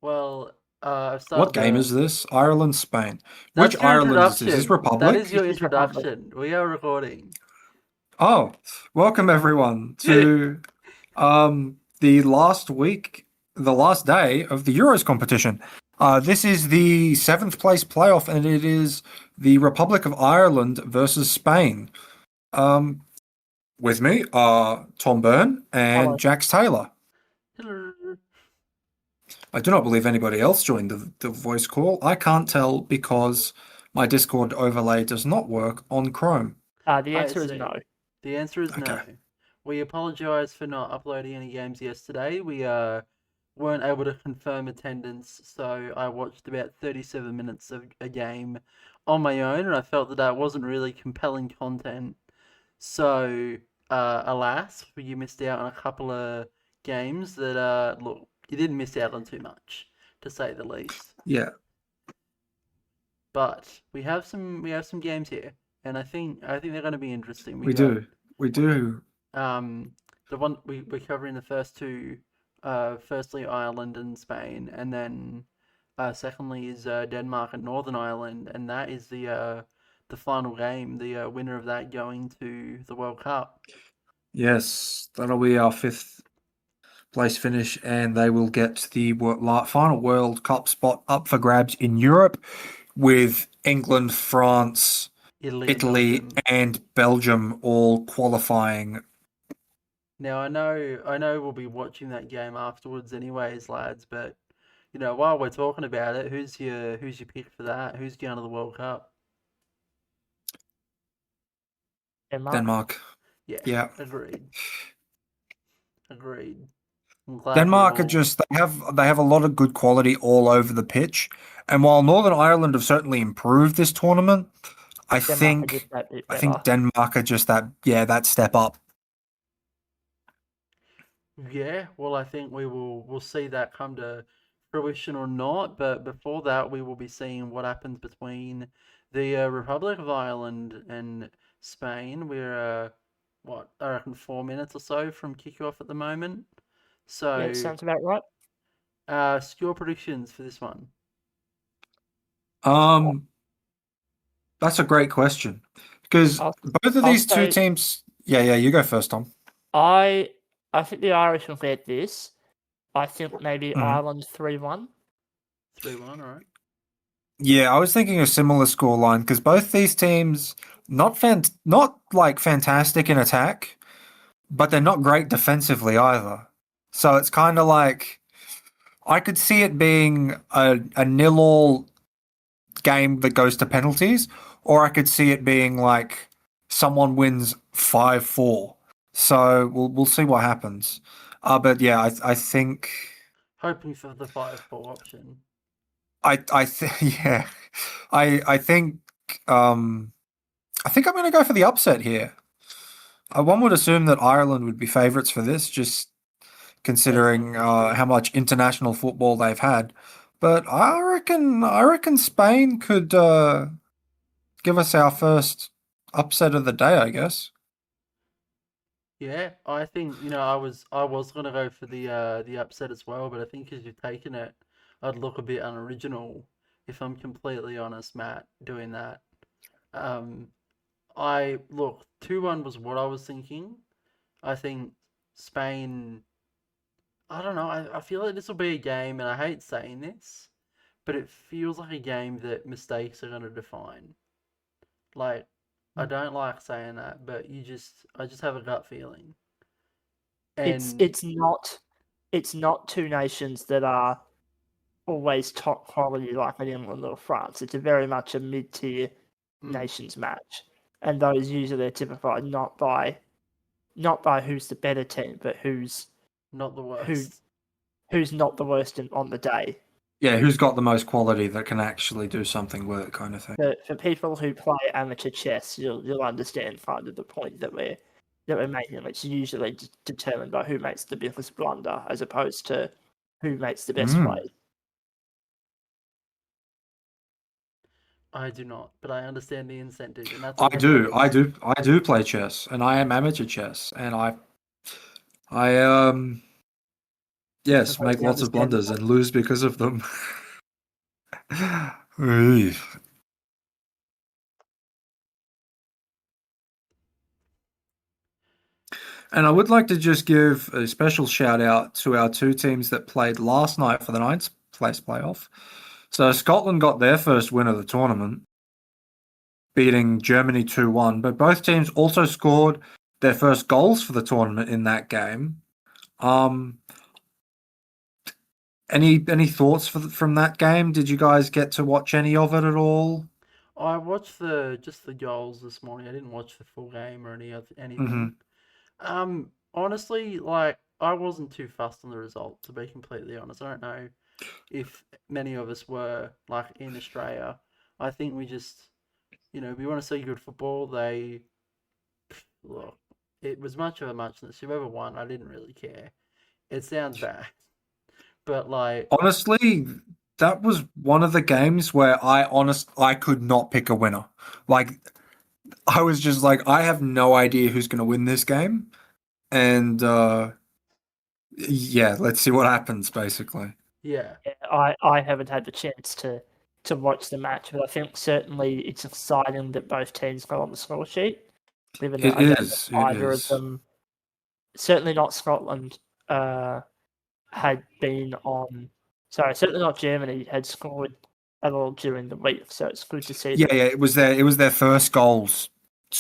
Well, I've What started game the. is this? Ireland, Spain. Which That's your Ireland is this? Is this introduction. That is Republic? your This is Republic. introduction. We are recording. Oh, welcome everyone to the last week, the last day of the Euros competition. This is the seventh place playoff, and it is the Republic of Ireland versus Spain. Um, with me are Tom Byrne Hello. and Jax Taylor. Hello. I do not believe anybody else joined the voice call. I can't tell because my Discord overlay does not work on Chrome. The I answer is see. no. The answer is Okay. no. We apologise for not uploading any games yesterday. We weren't able to confirm attendance, so I watched about 37 minutes of a game on my own, and I felt that wasn't really compelling content. So, alas, you missed out on a couple of games that look, you didn't miss out on too much, to say the least. Yeah, But we have some games here, and I think they're going to be interesting. we do. We do. Um, the one we're covering the first two, firstly Ireland and Spain, and then secondly is Denmark and Northern Ireland, and that is the final game. The winner of that going to the World Cup. Yes, that'll be our fifth place finish, and they will get the final World Cup spot up for grabs in Europe with England, France, Italy, and Belgium all qualifying. Now I know we'll be watching that game afterwards, anyways, lads. But while we're talking about it, who's your pick for that? Who's going to the World Cup? Denmark. Yeah, Yeah. agreed. I'm glad Denmark are they have a lot of good quality all over the pitch. And while Northern Ireland have certainly improved this tournament, I think Denmark are just that step up. Yeah, well, I think we'll see that come to fruition or not. But before that, we will be seeing what happens between the Republic of Ireland and Spain. We're what, I reckon 4 minutes or so from kickoff at the moment. So Yeah, sounds about right. Score predictions for this one. That's a great question because both of these two teams. Yeah, you go first, Tom. I think the Irish will get this. I think maybe Ireland 3-1. 3-1, all right. Yeah, I was thinking a similar scoreline because both these teams not like fantastic in attack, but they're not great defensively either. So it's kind of like I could see it being a 0-0 game that goes to penalties, or I could see it being like someone wins 5-4. So we'll see what happens. But yeah, I think hoping for the 5-4 option. I think I'm going to go for the upset here. One would assume that Ireland would be favourites for this, just considering how much international football they've had. But I reckon Spain could give us our first upset of the day, I guess. Yeah, I think I was gonna go for the upset as well, but I think as you've taken it, I'd look a bit unoriginal if I'm completely honest, Matt, doing that. I look 2-1 was what I was thinking. I think Spain. I don't know. I feel like this will be a game, and I hate saying this, but it feels like a game that mistakes are going to define. Like, I don't like saying that, but I just have a gut feeling. And it's not two nations that are always top quality like an England or France. It's very much a mid-tier nations match, and those usually are typified not by who's the better team, but who's not the worst. Who's not the worst on the day. Yeah, who's got the most quality that can actually do something with it, kind of thing. For people who play amateur chess, you'll understand kind of the point that we're making. It's usually determined by who makes the biggest blunder as opposed to who makes the best play. I do not, but I understand the incentive, and that's. I do play chess, and I am amateur chess, and Yes, Totally make lots of blunders understandable. and lose because of them. Eey. And I would like to just give a special shout out to our two teams that played last night for the ninth place playoff. So Scotland got their first win of the tournament, beating Germany 2-1, but both teams also scored their first goals for the tournament in that game. Um, any thoughts from that game? Did you guys get to watch any of it at all? I watched just the goals this morning. I didn't watch the full game or anything. Hmm. Honestly, like I wasn't too fussed on the result, to be completely honest. I don't know if many of us were like in Australia. I think we just, we want to see good football. Look, it was much of a muchness. Whoever won, I didn't really care. It sounds bad, but like, Honestly, that was one of the games where I could not pick a winner. Like I was just like, I have no idea who's going to win this game, and yeah, let's see what happens. Basically, yeah, Yeah, I haven't had the chance to watch the match, but I think certainly it's exciting that both teams got on the score sheet. Given that it I don't think is. It either of is. them, certainly not Scotland, had been on. Sorry, certainly not Germany had scored at all during the week. So it's good to see Yeah, that. yeah. It was their first goals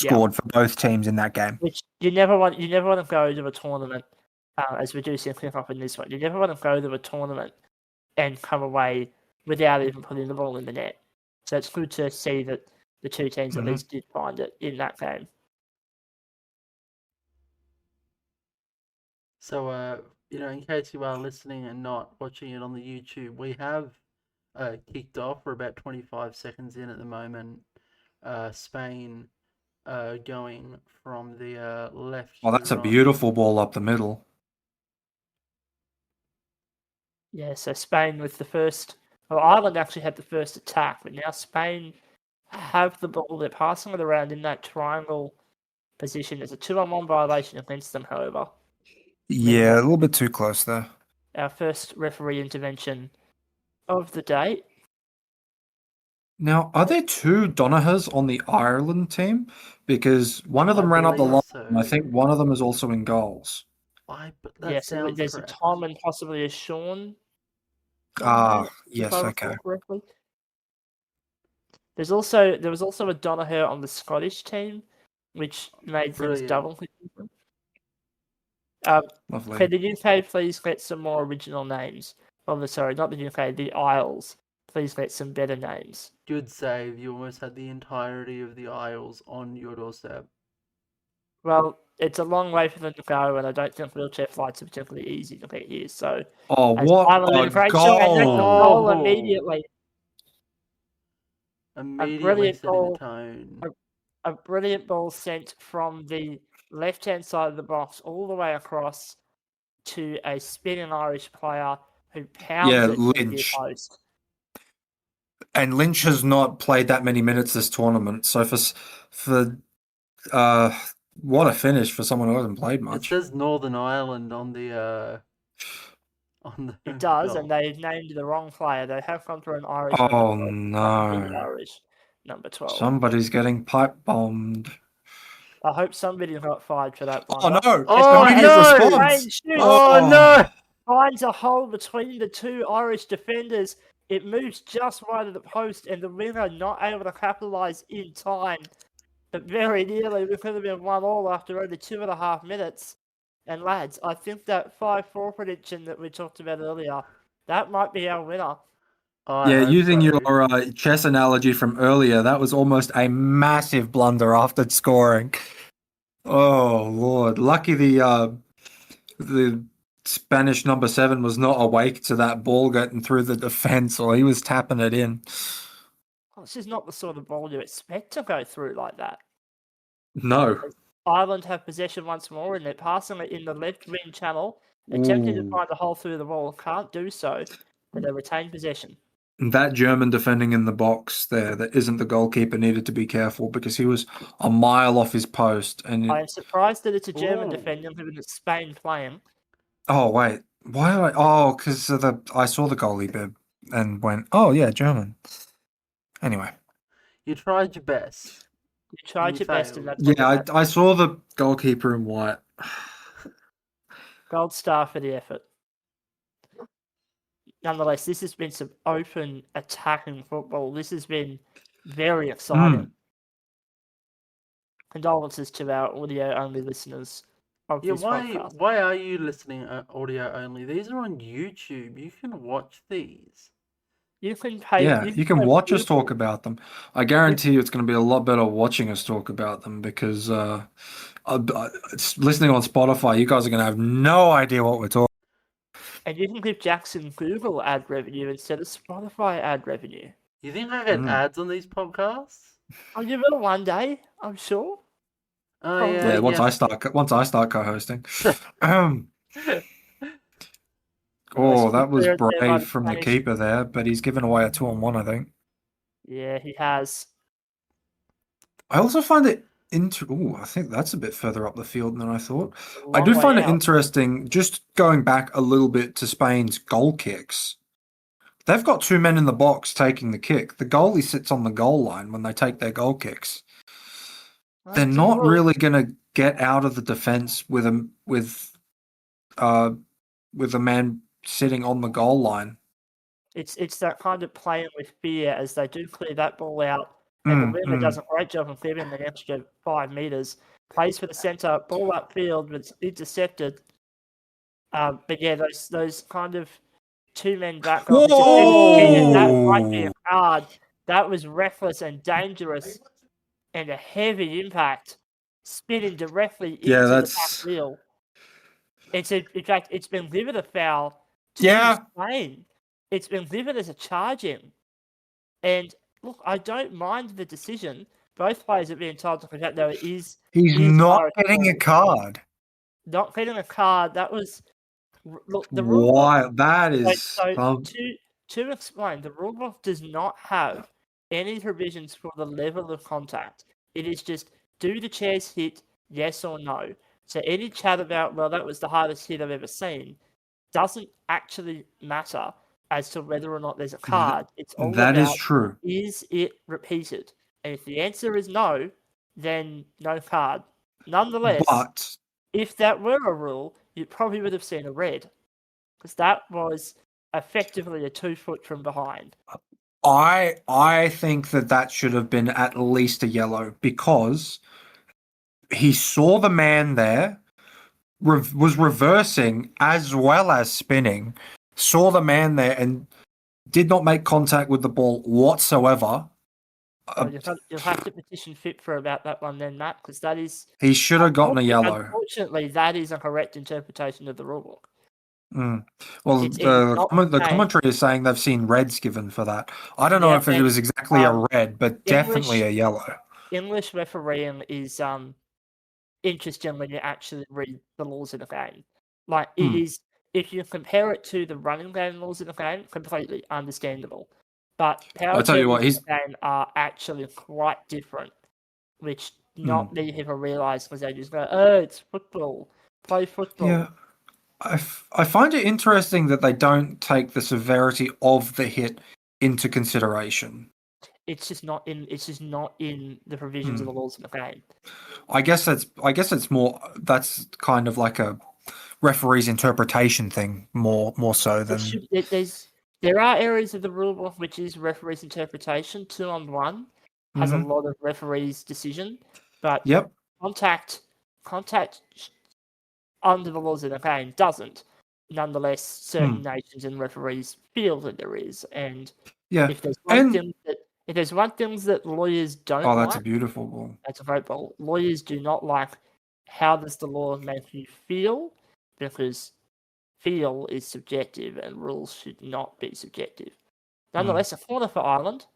Yeah, scored for both teams in that game. which you never want to go to a tournament, as we do see click up in this one. You never want to go to a tournament and come away without even putting the ball in the net. So it's good to see that the two teams at Hmm. least did find it in that game. so in case you are listening and not watching it on the YouTube, we have kicked off. We're about 25 seconds in at the moment. Spain going from the left Oh, to the that's a right. beautiful ball up the middle. Yeah, so Spain with the first. Well, Ireland actually had the first attack, but now Spain have the ball. They're passing it around in that triangle position. There's a 2-on-1 violation against them, however. Meaning Yeah, a little bit too close there. our first referee intervention of the day. Now, are there two Donahers on the Ireland team? Because one of I them ran up the believe line, and I so. think one of them is also in goals. But that Yeah, so sounds there's a correct. Tom and possibly a Sean Donoghue, Ah, if I yes, recall okay. correctly. There was also a Donoghue on the Scottish team, which made things Brilliant. double confusing. Lovely. Can the UK please get some more original names? Oh, sorry, not the UK, the Isles. Please get some better names. Good save. You almost had the entirety of the Isles on your doorstep. Well, it's a long way for them to go, and I don't think wheelchair flights are particularly easy to get here. So, Oh, as what Ireland did a a great shot, and that's a goal Oh! immediately. A Immediately brilliant setting the goal. tone. A brilliant ball sent from the left-hand side of the box all the way across to a spinning Irish player who pounds Yeah, it to the near Lynch. post. And Lynch has not played that many minutes this tournament. So for uh what a finish for someone who hasn't played It much. says Northern Ireland on the It does, and goal. they've named the wrong player. They have gone for an Irish number Oh 12, not the no. Irish number 12. Somebody's getting pipe bombed. I hope somebody got fired for that Oh blunder. no! As Oh Immediate Spain, no! Spain response. shoots, Oh Oh, no! finds a hole between the two Irish defenders. It moves just wide of the post, and the winger not able to capitalise in time. But very nearly, we could have been 1-1 after only 2.5 minutes. And lads, I think that 5-4 prediction that we talked about earlier, that might be our winner. I yeah, hope using so. your chess analogy from earlier, that was almost a massive blunder after scoring. Oh Lord! Lucky the Spanish number 7 was not awake to that ball getting through the defense, or he was tapping it in. Oh, this is not the sort of ball you expect to go through like that. No. Ireland have possession once more, and they're passing it in the left wing channel, attempting to Ooh. find a hole through the wall. Can't do so, but they retain possession. That German defending in the box there that isn't the goalkeeper needed to be careful because he was a mile off his post. And I am surprised that it's a German Ooh. defending, given it's Spain playing. oh wait, Why? Oh, because I saw the goalie bib and went, oh yeah, German. Anyway, You tried your best. You tried You your best, and failed. that's all that yeah, matters. I saw the goalkeeper in white. Gold star for the effort. Nonetheless, this has been some open attacking football. This has been very exciting. Condolences to our audio-only listeners of Yeah, this podcast. why are you listening audio only? These are on YouTube. You can watch these. You can pay. Yeah, you can go watch us Google. talk about them. I guarantee you it's going to be a lot better watching us talk about them because listening on Spotify, you guys are going to have no idea what we're talking. And you can give Jackson Google ad revenue instead of Spotify ad revenue. You think I get ads on these podcasts? I'll give it one day, I'm sure. Oh Probably. yeah, Yeah, once I yes. start co-hosting. Unless Oh, you that was clear it there by brave the from the Spanish. keeper there, but he's given away a 2-on-1, I think. Yeah, he has. I also find it I think that's a bit further up the field than I thought. A I long do way find it out. interesting, just going back a little bit to Spain's goal kicks. They've got two men in the box taking the kick. The goalie sits on the goal line when they take their goal kicks. They're That's a not rule. really going to get out of the defense uh with a man sitting on the goal line. It's that kind of playing with fear as they do clear that ball out, and the winner does a great job of clearing the extra 5 meters. Plays for the centre, ball upfield, but it's intercepted. But yeah, those kind of 2 men back off. It's that might be a Whoa! card. That was reckless and dangerous, and a heavy impact, spinning directly Yeah, into the back that's wheel. In fact, it's been given a foul to yeah. Spain. It's been given as a charging. And look, I don't mind the decision. Both players are being told to protect, though it is He's not Irish getting a ball. card. Not getting a card. That was look. The rule book. Why? That is So to explain, the rule book does not have any provisions for the level of contact. It is just do the chairs hit, yes or no. So any chat about that was the hardest hit I've ever seen doesn't actually matter as to whether or not there's a card. It's all that is about true. is it repeated? And if the answer is no, then no card. Nonetheless, But if that were a rule, you probably would have seen a red. Because that was effectively a 2 foot from behind. I think that should have been at least a yellow because he saw the man there, was reversing as well as spinning, saw the man there and did not make contact with the ball whatsoever. Well, you'll have to petition FIP about that one then, Matt, because that is He should have gotten a yellow. unfortunately that is a correct interpretation of the rulebook. Well, It's the commentary is saying they've seen reds given for that. I don't know if it was exactly a red, but definitely a yellow. English refereeing is interesting when you actually read the laws of the game. Like it is, if you compare it to the running game laws of the game, completely understandable. But how I'll tell you what, the game are actually quite different, which not many people realise because they just go, "Oh, it's football, play football." Yeah. I find it interesting that they don't take the severity of the hit into consideration. It's just not in. It's just not in the provisions of the laws of the game. I guess it's more. That's kind of like a referee's interpretation thing, more so than. There are areas of the rule book which is referee's interpretation. 2-on-1 has a lot of referees' decision, but contact under the laws of the game doesn't. Nonetheless, certain nations and referees feel that there is, and if there's one thing that lawyers don't like, that's a beautiful ball. That's a great ball. Lawyers do not like how does the law make you feel, because feel is subjective and rules should not be subjective. Nonetheless, a corner for Ireland.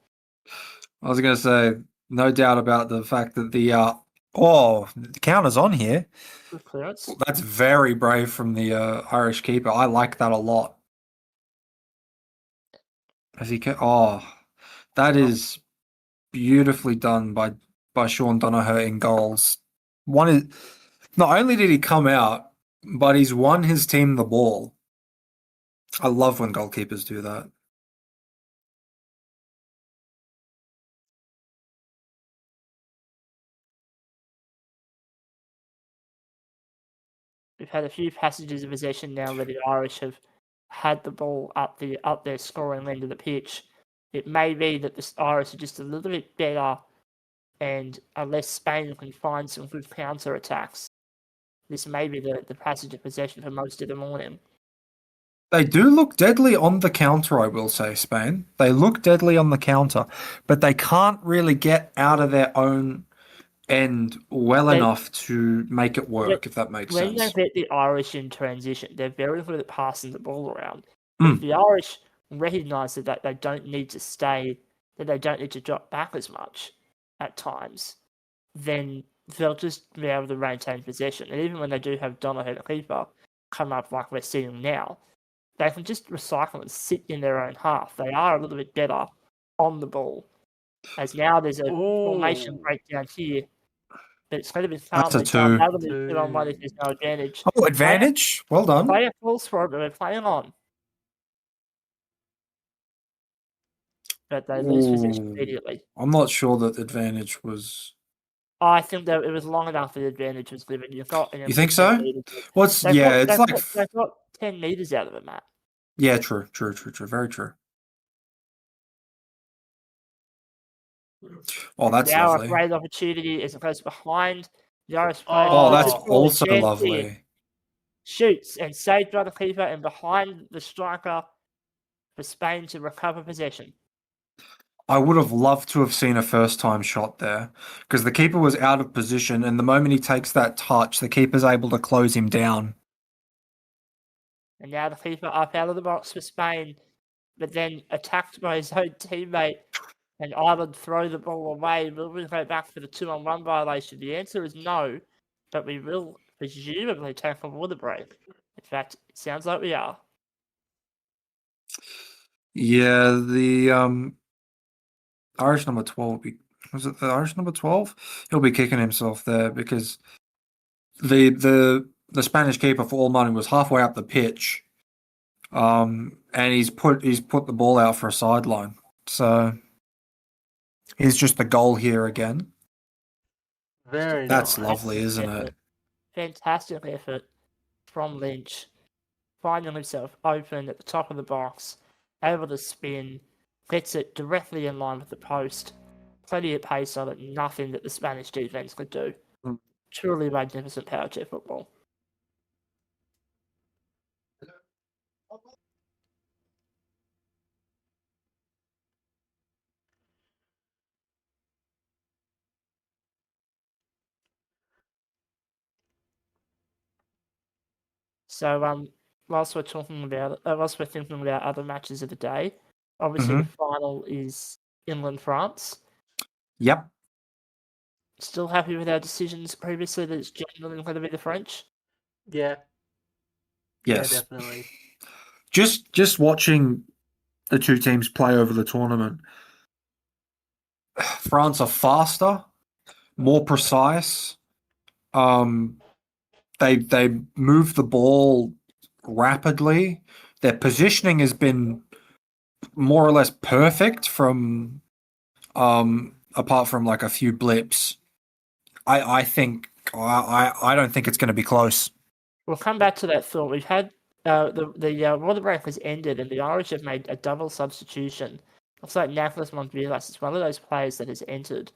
I was going to say, no doubt about the fact that the counter's on here. Good clearance. That's very brave from the Irish keeper. I like that a lot. As he that is beautifully done by Sean Donoghue in goals. One is not only did he come out, but he's won his team the ball. I love when goalkeepers do that. We've had a few passages of possession now where the Irish have had the ball up their scoring end of the pitch. It may be that the Irish are just a little bit better, and unless Spain can find some good counter attacks, this may be the passage of possession for most of the morning. They do look deadly on the counter, I will say, Spain. They look deadly on the counter, but they can't really get out of their own end well enough to make it work, if that makes When sense. they get the Irish in transition, they're very good at passing the ball around. Mm. If the Irish recognise that they don't need to stay, that they don't need to drop back as much at times, then they'll just be able to maintain possession. And even when they do have Donoghue and keeper come up like we're seeing now, they can just recycle and sit in their own half. They are a little bit better on the ball. As now there's a formation breakdown here, but it's going to be That's a calmly done. 2. That'll be put on one if there's no advantage. Oh, advantage. Well done. Player falls for it, but we're playing on. But they lose possession Ooh. immediately. I'm not sure that the advantage was. I think that it was long enough that the advantage was given. You think so? Well, it's like they've got 10 metres out of it, Matt. yeah, true, very true. Oh, that's now lovely. a great opportunity as it goes behind the Irish player. Oh, that's Just ball also chance lovely. here. Shoots and saved by the keeper and behind the striker for Spain to recover possession. I would have loved to have seen a first-time shot there because the keeper was out of position, and the moment he takes that touch, the keeper's able to close him down. And now the keeper up out of the box for Spain, but then attacked by his own teammate, and Ireland throw the ball away. Will we go back for the 2-on-1 violation? The answer is no, but we will presumably take a water break. In fact, it sounds like we are. Yeah, the Irish number 12 will be. Was it the Irish number 12? He'll be kicking himself there because the Spanish keeper for all money was halfway up the pitch, and he's put the ball out for a sideline. So here's just the goal here again. Very That's nice. lovely, isn't it? Fantastic effort from Lynch, finding himself open at the top of the box, able to spin, gets it directly in line with the post. Plenty of pace on it, nothing that the Spanish defense could do. Mm. Truly magnificent power chair football. So, whilst we're thinking about other matches of the day, obviously the final is England-France. Yep. Still happy with our decisions previously that it's generally going to be the French? Yeah. Yes. Yeah, definitely. Just watching the two teams play over the tournament, France are faster, more precise. They move the ball rapidly. Their positioning has been more or less perfect from apart from like a few blips. I think I don't think it's going to be close. We'll come back to that thought. We've had the water break has ended, and the Irish have made a double substitution. Looks like Nicolas Montvielas is one of those players that has entered.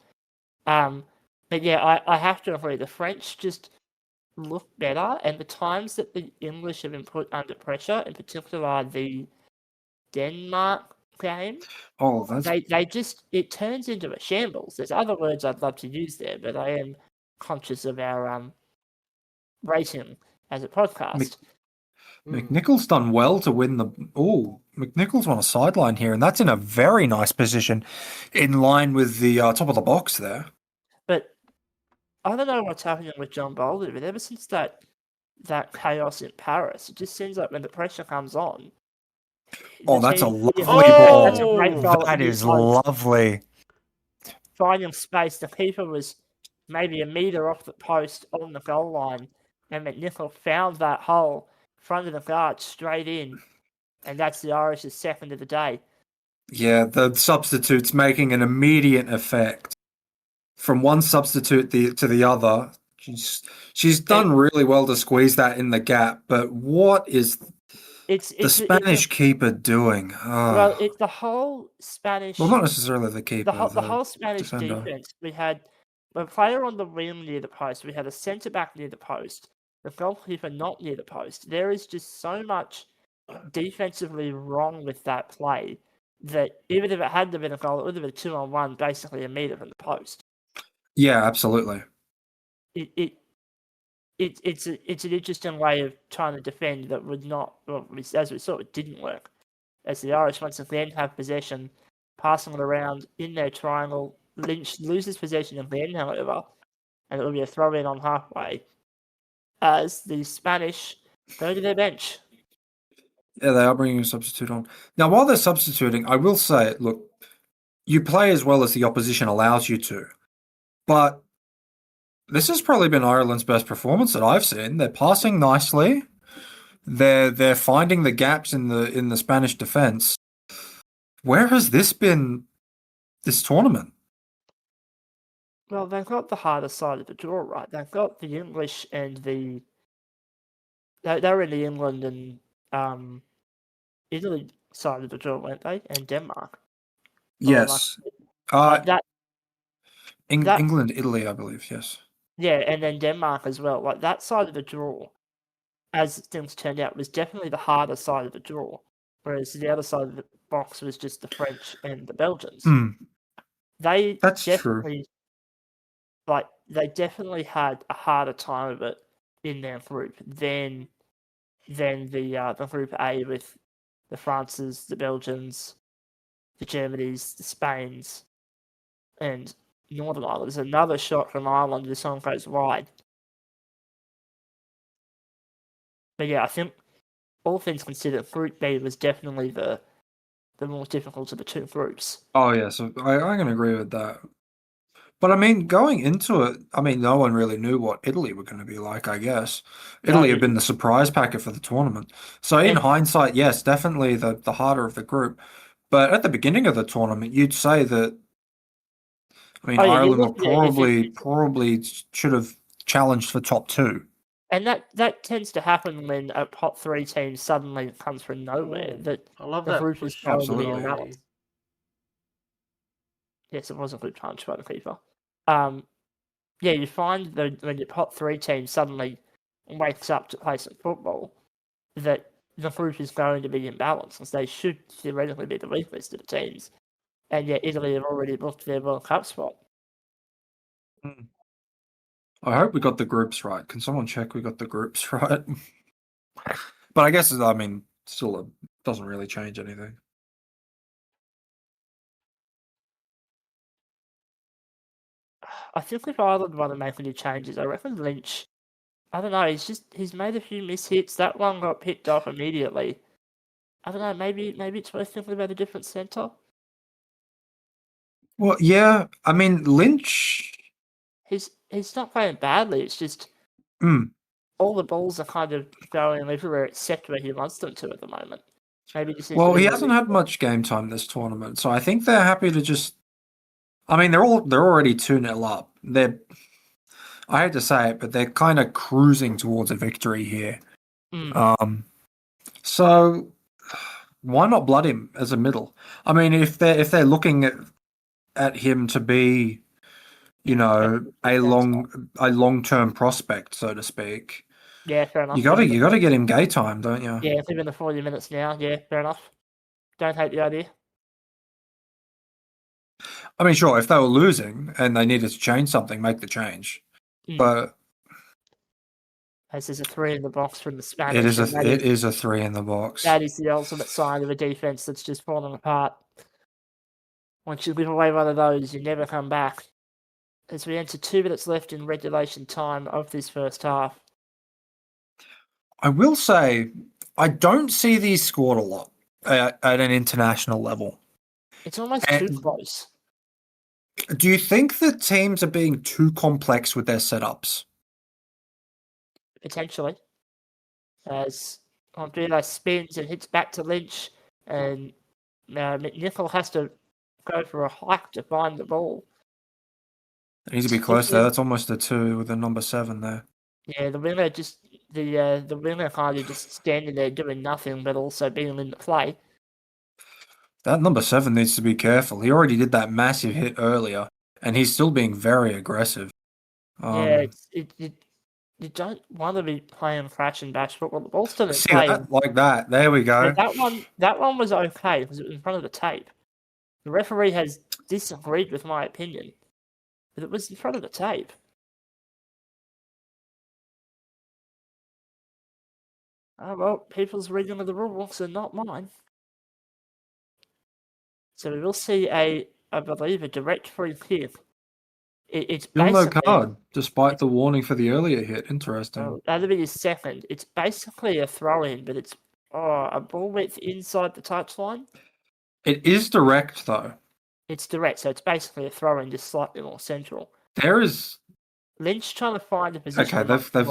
But yeah, I have to agree. The French just look better, and the times that the English have been put under pressure, in particular the Denmark game, Oh, that's they just it turns into a shambles. There's other words I'd love to use there, but I am conscious of our rating as a podcast. McNichol's done well to win the. Oh, McNichol's on a sideline here, and that's in a very nice position, in line with the top of the box there. But I don't know what's happening with John Bolden, but ever since that chaos in Paris, it just seems like when the pressure comes on. Oh, that's a lovely ball. That's a great goal. That is lovely. Finding space, the keeper was maybe a metre off the post on the goal line, and McNichol found that hole, front of the guard, straight in. and that's the Irish's second of the day. Yeah, the substitutes making an immediate effect from one substitute to the other. She's done really well to squeeze that in the gap, but what is the Spanish keeper doing? Well, it's the whole Spanish. Well, not necessarily the keeper, the whole Spanish defender. defense. We had a player on the wing near the post. We had a centre back near the post. The goalkeeper not near the post. There is just so much defensively wrong with that play that even if it hadn't been a goal, it would have been a 2-on-1, basically a metre from the post. Yeah, absolutely. It's an interesting way of trying to defend that would not, well, as we saw, it didn't work. As the Irish once again have possession, passing it around in their triangle. Lynch loses possession of the end, however, and it will be a throw in on halfway as the Spanish go to their bench. Yeah, they are bringing a substitute on. Now, while they're substituting, I will say, look, you play as well as the opposition allows you to, but this has probably been Ireland's best performance that I've seen. They're passing nicely. They're finding the gaps in the Spanish defense. Where has this been this tournament? Well, they've got the harder side of the draw, right? They've got the English and the. They were in the England and Italy side of the draw, weren't they? And Denmark. Yes. England, Italy, I believe, yes. Yeah, and then Denmark as well. Like that side of the draw, as things turned out, was definitely the harder side of the draw. Whereas the other side of the box was just the French and the Belgians. That's true. They definitely had a harder time of it in their group than the group A with the Frances, the Belgians, the Germanys, the Spains, and Northern Ireland. There's another shot from Ireland. This one goes wide. But yeah, I think all things considered, Group B was definitely the more difficult of the two groups. Oh yeah, so I can agree with that. But I mean, going into it, I mean, no one really knew what Italy were going to be like, I guess. Italy had been the surprise packet for the tournament. So in hindsight, yes, definitely the harder of the group. But at the beginning of the tournament, you'd say that, I mean, Ireland were probably should have challenged for top two. And that tends to happen when a top three team suddenly comes from nowhere. I love that group is going to be unbalanced. Yes, it was a good punch by the keeper. Yeah, you find that when your top three team suddenly wakes up to play some football, that the group is going to be imbalanced, because they should theoretically be the weakest of the teams. And yet Italy have already booked their World Cup spot. I hope we got the groups right. Can someone check we got the groups right? But I guess, I mean, still, it doesn't really change anything. I think if Ireland want to make any changes, I reckon Lynch, I don't know, he's made a few mishits. That one got picked off immediately. I don't know, maybe it's worth thinking about a different centre. Well, yeah, I mean, Lynch... He's not playing badly, it's just all the balls are kind of going everywhere except where he wants them to at the moment. Maybe just he hasn't had much game time this tournament, so I think they're happy to just... I mean, they're already 2-0 up. I hate to say it, but they're kind of cruising towards a victory here. So why not blood him as a middle? I mean, if they're looking at him to be, you know, a long-term prospect, so to speak. Yeah, fair enough. You gotta get him game time, don't you? Yeah, it's even the 40 minutes now. Yeah, fair enough. Don't hate the idea. I mean, sure, if they were losing and they needed to change something, make the change. But this is a 3 in the box from the Spanish. It is a 3 in the box. That is the ultimate sign of a defense that's just falling apart. Once you give away one of those, you never come back. As we enter 2 minutes left in regulation time of this first half. I will say, I don't see these scored a lot at an international level. It's almost too close. Do you think that teams are being too complex with their setups? Potentially. As Montreal spins and hits back to Lynch, and McNichol has to go for a hike to find the ball. It needs to be close there. That's almost a 2 with a number 7 there. Yeah, the winger kind of just standing there doing nothing, but also being in the play. That number 7 needs to be careful. He already did that massive hit earlier, and he's still being very aggressive. Yeah, you don't want to be playing crash and bash football. The ball's still in See play. that? Like that. There we go. Yeah, that one was okay because it was in front of the tape. The referee has disagreed with my opinion, but it was in front of the tape. Oh well, people's reading of the rules and not mine. So we will see I believe, a direct free kick. It's Still no basically card, despite the warning for the earlier hit. Interesting. oh, that'll be his second. It's basically a throw in, but it's a ball width inside the touchline. It is direct, though. It's direct, so it's basically a throw in, just slightly more central. There is. Lynch trying to find a position. Okay, they've.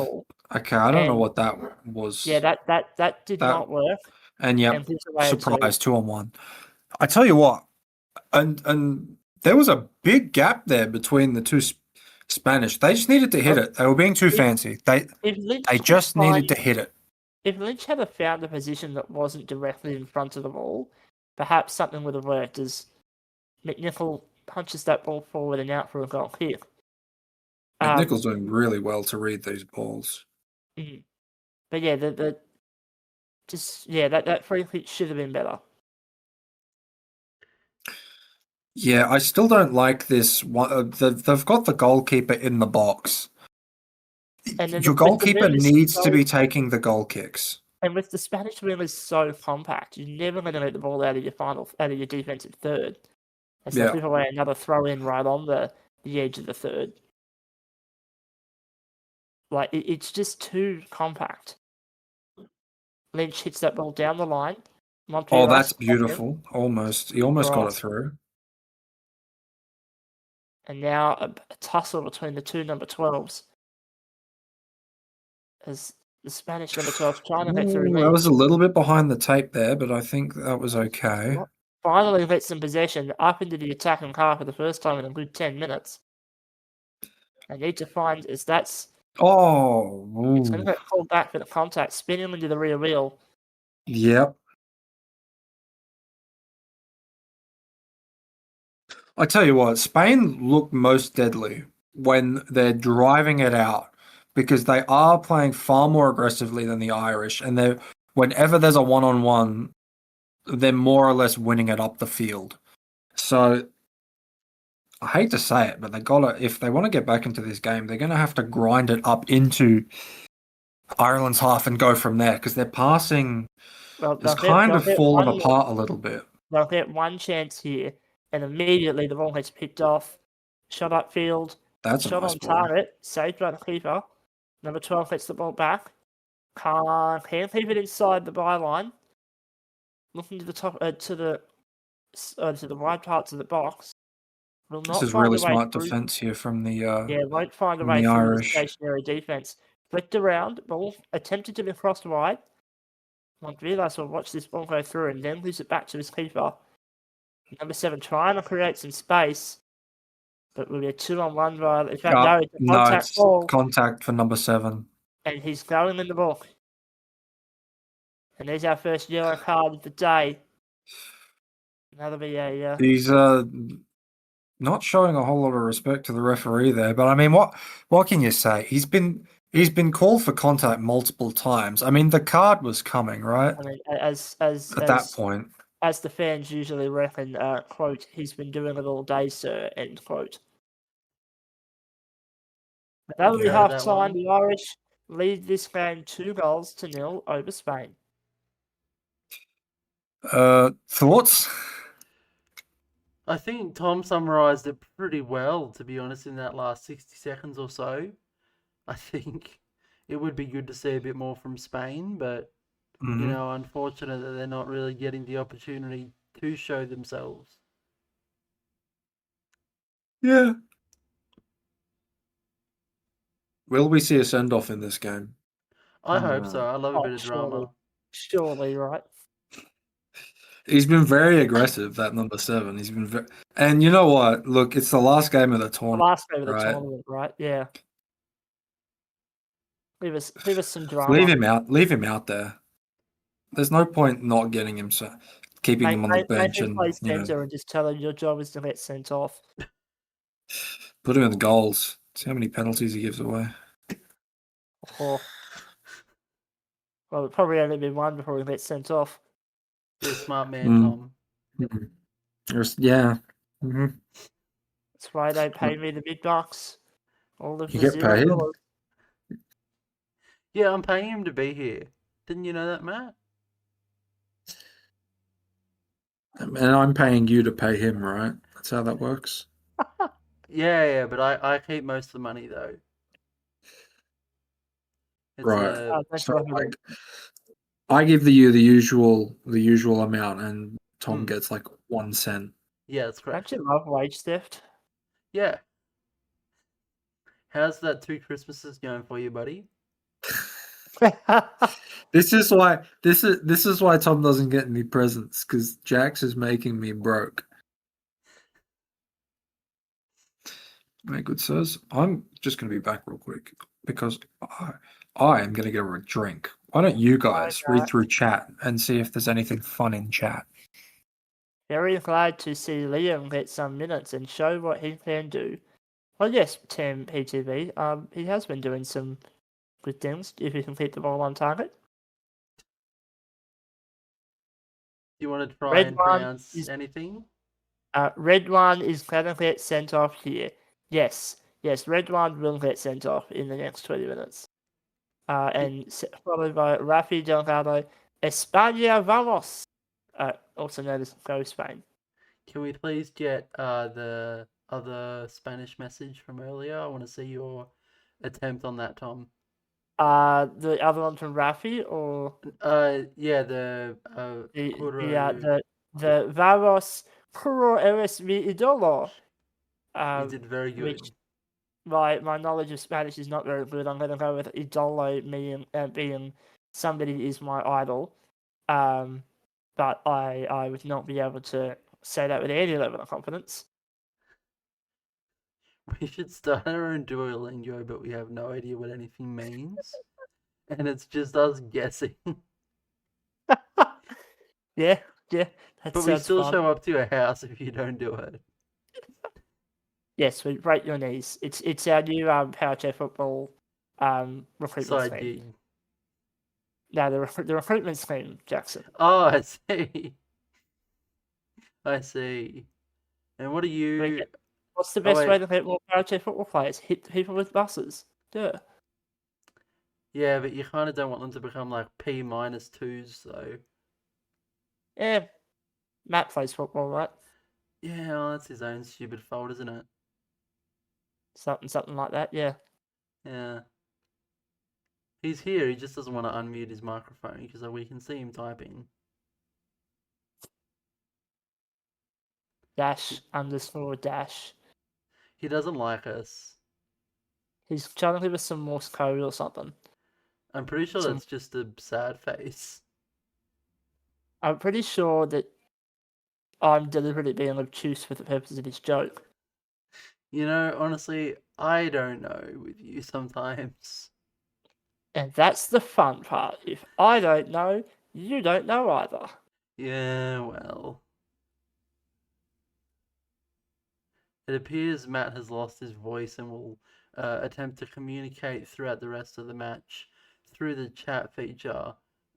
Okay, I don't know what that was. Yeah, that did not work. And yeah, surprise, 2-on-1. I tell you what, and there was a big gap there between the two Spanish. They just needed to hit it. They were being too fancy. They just needed to hit it. If Lynch had found a position that wasn't directly in front of the ball, perhaps something would have worked as McNichol punches that ball forward and out for a goal kick. McNichol's doing really well to read these balls. But yeah, that free kick should have been better. Yeah, I still don't like this. They've got the goalkeeper in the box. Your goalkeeper needs to be taking the goal kicks. And with the Spanish wing is so compact, you're never going to let the ball out of your defensive third. And so give away another throw in right on the edge of the third. Like it's just too compact. Lynch hits that ball down the line. Oh, that's beautiful. Almost. He almost got it through. And now a tussle between the two number 12s. As the Spanish number 12 trying to get through. That was a little bit behind the tape there, but I think that was okay. Finally gets some possession up into the attacking car for the first time in a good 10 minutes. I need to find is that's. Oh, it's going to get called back for the contact, spinning into the rear wheel. Yep. I tell you what, Spain look most deadly when they're driving it out because they are playing far more aggressively than the Irish, and whenever there's a one-on-one, they're more or less winning it up the field. So I hate to say it, but if they want to get back into this game, they're going to have to grind it up into Ireland's half and go from there because their passing has kind of fallen apart a little bit. They'll get one chance here, and immediately the ball gets picked off. Shot upfield. That's shot nice on ball. Target. Saved by the keeper. Number 12 gets the ball back. Can't keep it inside the byline. Looking to the top, to the wide parts of the box. This is really smart defense here from the won't find a way through the stationary defense. Flicked around, ball attempted to be crossed wide. Montreal will watch this ball go through and then lose it back to his keeper. Number 7 trying to create some space, but will be a 2-on-1 rather. In fact, it's contact for number 7. And he's going in the book. And there's our first yellow card of the day. That'll be a. He's not showing a whole lot of respect to the referee there, but I mean, what can you say? He's been called for contact multiple times. I mean, the card was coming, right? I mean, at that point, as the fans usually reckon, quote, he's been doing it all day, sir, end quote. But that'll be half time. The Irish lead this game 2-0 over Spain. Thoughts? I think Tom summarised it pretty well, to be honest, in that last 60 seconds or so. I think it would be good to see a bit more from Spain, but, unfortunate that they're not really getting the opportunity to show themselves. Yeah. Will we see a send-off in this game? I hope so. I love a bit of drama. Surely, right? He's been very aggressive, that number 7. He's been and you know what? Look, it's the last game of the The tournament, last game of the right? tournament, right? Yeah. Leave us some drama. Leave him out. Leave him out there. There's no point not getting him, keeping him on the Make bench, him play and centre and just tell him your job is to get sent off. put him in the goals. See how many penalties he gives away. Or, well, it'll probably only be one before he gets sent off. You're a smart man, Mm. Tom. Yeah. Mm-hmm. That's why they pay me the big bucks. All of You the get paid? $0. Yeah, I'm paying him to be here. Didn't you know that, Matt? And I'm paying you to pay him, right? That's how that works. Yeah, but I keep most of the money though. It's Right. That's So definitely- like, I give you the usual amount, and Tom gets like 1 cent. Yeah, that's correct. Don't you love wage theft? Yeah. How's that 2 Christmases going for you, buddy? This is why Tom doesn't get any presents, because Jax is making me broke. My good sirs, I'm just going to be back real quick because I am going to get a drink. Why don't you guys read through chat and see if there's anything fun in chat? Very glad to see Liam get some minutes and show what he can do. Well, yes, Tim PTV. He has been doing some good things if he can keep the ball on target. Do you want to try Red and one pronounce is- anything? Red one is going to get sent off here. Yes, Red one will get sent off in the next 20 minutes. And followed by Rafi Delgado, España Vamos, also known as Go Spain. Can we please get the other Spanish message from earlier? I want to see your attempt on that, Tom. The other one from Rafi, or Yeah, the the Vamos Puro eres mi idolo. you did very good. Which my knowledge of Spanish is not very good. I'm going to go with idolo, meaning being somebody is my idol. But I would not be able to say that with any level of confidence. We should start our own Duolingo, but we have no idea what anything means. And it's just us guessing. Yeah, that But we sounds still fun. show up to your house if you don't do it. Yes, we break your knees. It's our new Power Chair Football recruitment Side scheme. gig. No, the recruitment scheme, Jackson. Oh, I see. I see. And what are you? What's the best wait. way to get more Power Chair Football players? Hit people with buses. Yeah. Yeah, but you kind of don't want them to become like P-2s, though. Yeah. Matt plays football, right? Yeah, well, that's his own stupid fault, isn't it? Something like that, yeah. Yeah. He's here, he just doesn't want to unmute his microphone because we can see him typing. _dash. He doesn't like us. He's trying to give us some Morse code or something. I'm pretty sure that's just a sad face. I'm pretty sure that I'm deliberately being obtuse for the purpose of this joke. You know, honestly, I don't know with you sometimes. And that's the fun part. If I don't know, you don't know either. Yeah, well. It appears Matt has lost his voice and will attempt to communicate throughout the rest of the match through the chat feature.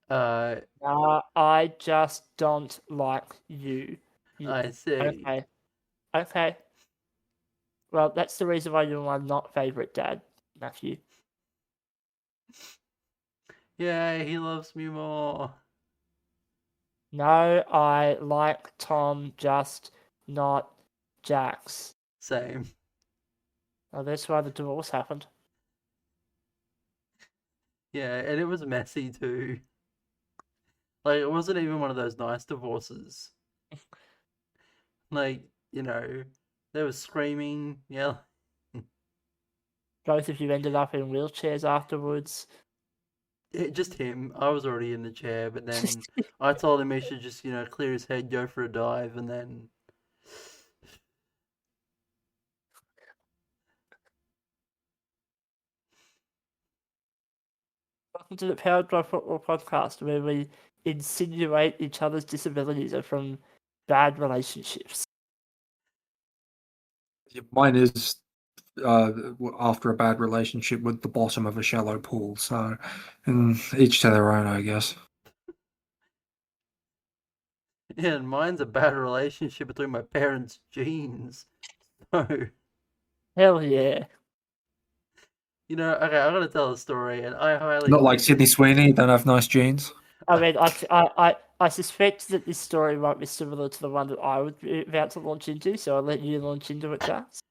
I just don't like you. I see. Okay. Well, that's the reason why you're my not favourite dad, Matthew. Yeah, he loves me more. No, I like Tom, just not Jax. Same. Oh, that's why the divorce happened. Yeah, and it was messy too. Like, it wasn't even one of those nice divorces. Like, you know, they were screaming, yeah. Both of you ended up in wheelchairs afterwards. Just him. I was already in the chair, but then I told him he should just, clear his head, go for a dive, and then. Welcome to the Powered by Football podcast, where we insinuate each other's disabilities are from bad relationships. Mine is after a bad relationship with the bottom of a shallow pool. So, each to their own, I guess. Yeah, and mine's a bad relationship between my parents' genes. So, Hell yeah. okay, I'm gonna tell a story, and I highly Not like think Sydney Sweeney, don't have nice genes. I mean, I suspect that this story might be similar to the one that I was about to launch into, so I'll let you launch into it, Charles.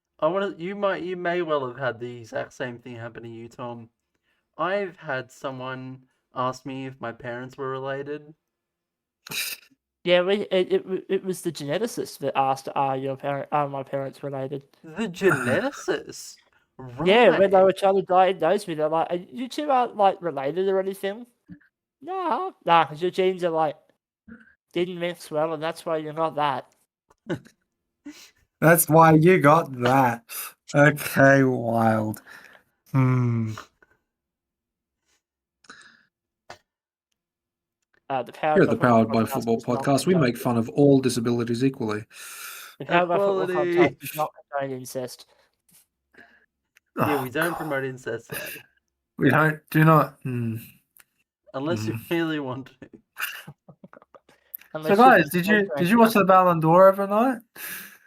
you may well have had the exact same thing happen to you, Tom. I've had someone ask me if my parents were related. Yeah, it was the geneticist that asked, are my parents related? The geneticist, right? Yeah, when they were trying to diagnose me, they're like, you two aren't like related or anything. Nah, because your genes are like didn't mix well, and that's why you got that. That's why you got that. Okay, wild. The Powered Here at by the Football Powered by podcast Football does not podcast, we condone- make fun of all disabilities equally. The Powered by Football Equality. podcast does not condone incest. Yeah, Oh, we don't God. promote incest, though. We do not. Unless you really want to. So, Unless guys, you're did you watch the Ballon d'Or overnight?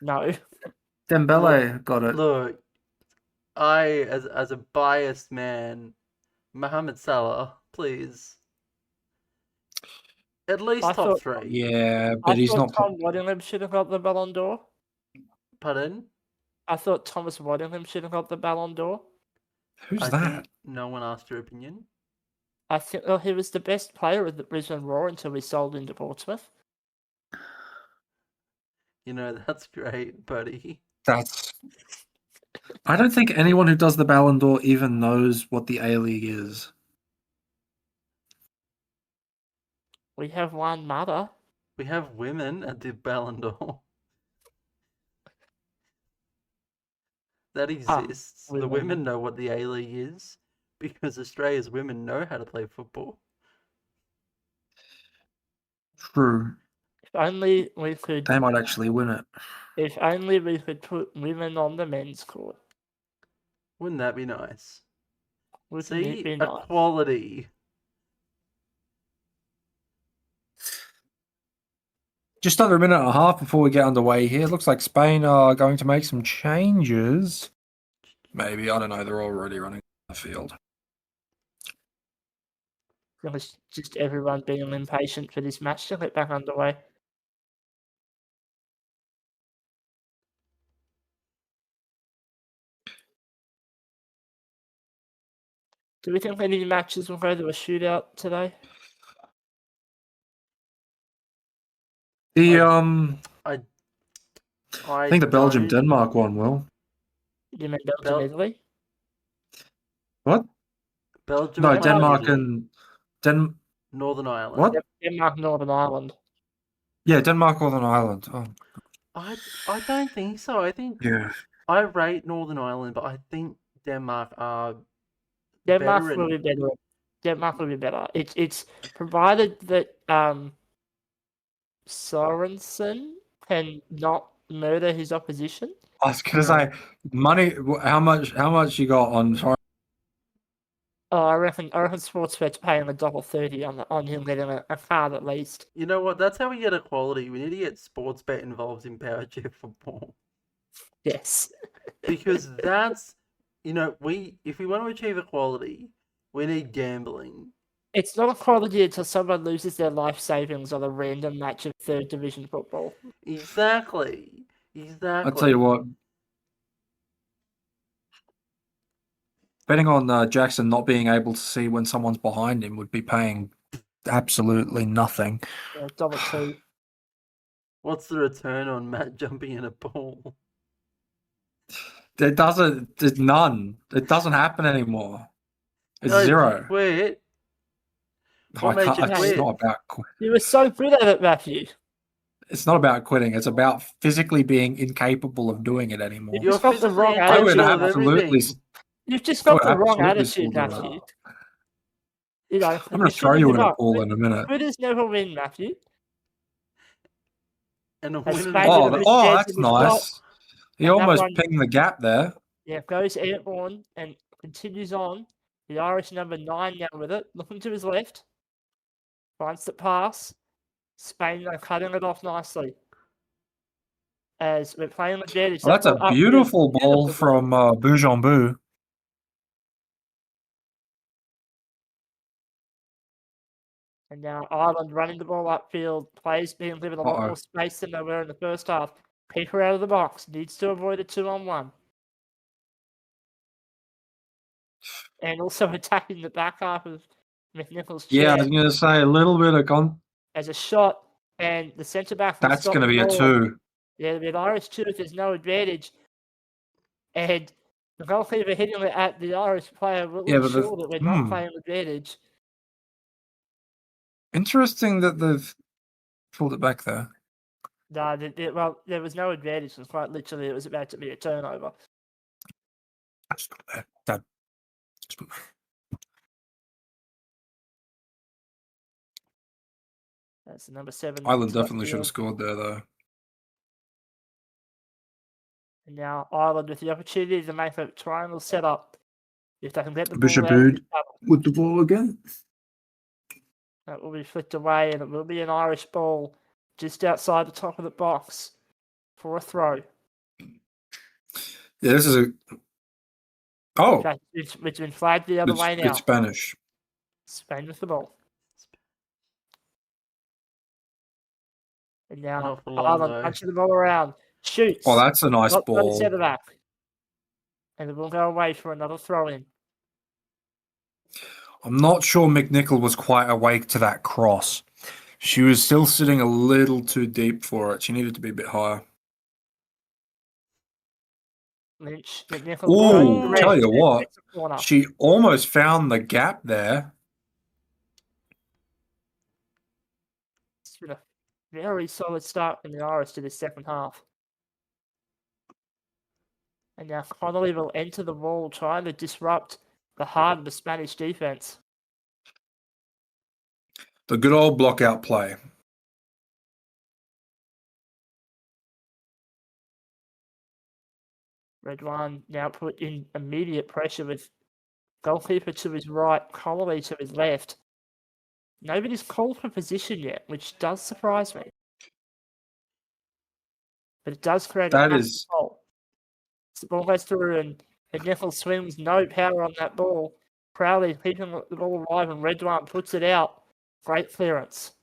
No. Dembele got it. Look, as a biased man, Mohamed Salah, please. At least I top thought- three. Yeah, I but he's thought not. Tom Waddingham should have got the Ballon d'Or. Pardon? I thought Thomas Waddingham should have got the Ballon d'Or. Who's I that? think no one asked your opinion. I think he was the best player of the Brisbane Roar until we sold him to Portsmouth. That's great, buddy. That's. I don't think anyone who does the Ballon d'Or even knows what the A League is. We have one mother. We have women at the Ballon d'Or. That exists. The women. women know what the A-League is because Australia's women know how to play football. True. If only we could. They might actually win it. If only we could put women on the men's court. Wouldn't that be nice? Wouldn't See, it be nice? equality. Just under a minute and a half before we get underway here. Looks like Spain are going to make some changes. Maybe, I don't know. They're already running the field. It's just everyone being impatient for this match to get back underway. Do we think any matches will go to a shootout today? The I think the Belgium don't- Denmark one will. You mean Belgium, Italy? What? Belgium. No, and Denmark Italy. and Northern Ireland. What? Denmark, Northern Ireland. Yeah, Denmark, Northern Ireland. Oh, I don't think so. I think yeah. I rate Northern Ireland, but I think Denmark are Denmark better. will be better. Denmark will be better. It's provided that Sorensen can not murder his opposition. I was gonna say money. How much you got on? Sorry. Oh, I reckon Sportsbet's paying $1.30 on him getting a card at least. You know what? That's how we get equality. We need to get Sportsbet involved in Power Chair football. Yes. Because that's, if we want to achieve equality, we need gambling. It's not equality until someone loses their life savings on a random match of third division football. Exactly. I'll tell you what. Betting on Jackson not being able to see when someone's behind him would be paying absolutely nothing. Yeah, $1.02. What's the return on Matt jumping in a pool? There's none. It doesn't happen anymore. It's No, zero. Wait. What made you It's quit? not about. You were so good at it, Matthew. It's not about quitting. It's about physically being incapable of doing it anymore. You've You're just got the physically wrong I would incapable attitude. of absolutely. everything. You've just I got would the wrong absolutely attitude, still do it. Matthew. You know, I'm going to throw you in a pool in a minute. Quitters never win, Matthew. And a As winner. Spain with a chance That's in the shot, nice. He and that almost one- pinged the gap there. Yeah, goes airborne and continues on. The Irish number 9 now with it, looking to his left. Finds the pass. Spain are cutting it off nicely. As we're playing with advantage. Well, that's a beautiful ball from Boujambou. And now Ireland running the ball upfield. Players being given a lot more space than they were in the first half. Keeper out of the box. Needs to avoid a 2-on-1. And also attacking the back half of McNichol's chair. Yeah, I was going to say a little bit of as a shot, and the centre back. That's going to be a 2. Yeah, with Irish 2 if there's no advantage. And the goalkeeper hitting it at the Irish player will ensure that we're not playing advantage. Interesting that they've pulled it back there. No, well, there was no advantage. Quite literally, it was about to be a turnover. That's the number 7. Ireland definitely should have scored there, though. And now Ireland with the opportunity to make a triangle setup. If they can get the Bishop ball out with the ball again. that will be flicked away, and it will be an Irish ball just outside the top of the box for a throw. Yeah, this is a. Oh, In fact, it's been flagged the other way now. It's Spanish. Spain with the ball. And now Ireland punching the ball around. Shoots. Oh, that's a nice ball. Centre back. And it will go away for another throw in. I'm not sure McNichol was quite awake to that cross. She was still sitting a little too deep for it. She needed to be a bit higher. Lynch, McNichol. Oh, tell you what, she almost found the gap there. It's been a very solid start from the Irish to this second half. And now Connolly will enter the ball, trying to disrupt the heart of the Spanish defense. The good old block out play. Red one now put in immediate pressure with goalkeeper to his right, Connolly to his left. Nobody's called for position yet, which does surprise me. But it does create a goal. The ball goes through and McNichol swings, no power on that ball. Crowley keeping the ball alive and Red one puts it out. Great clearance.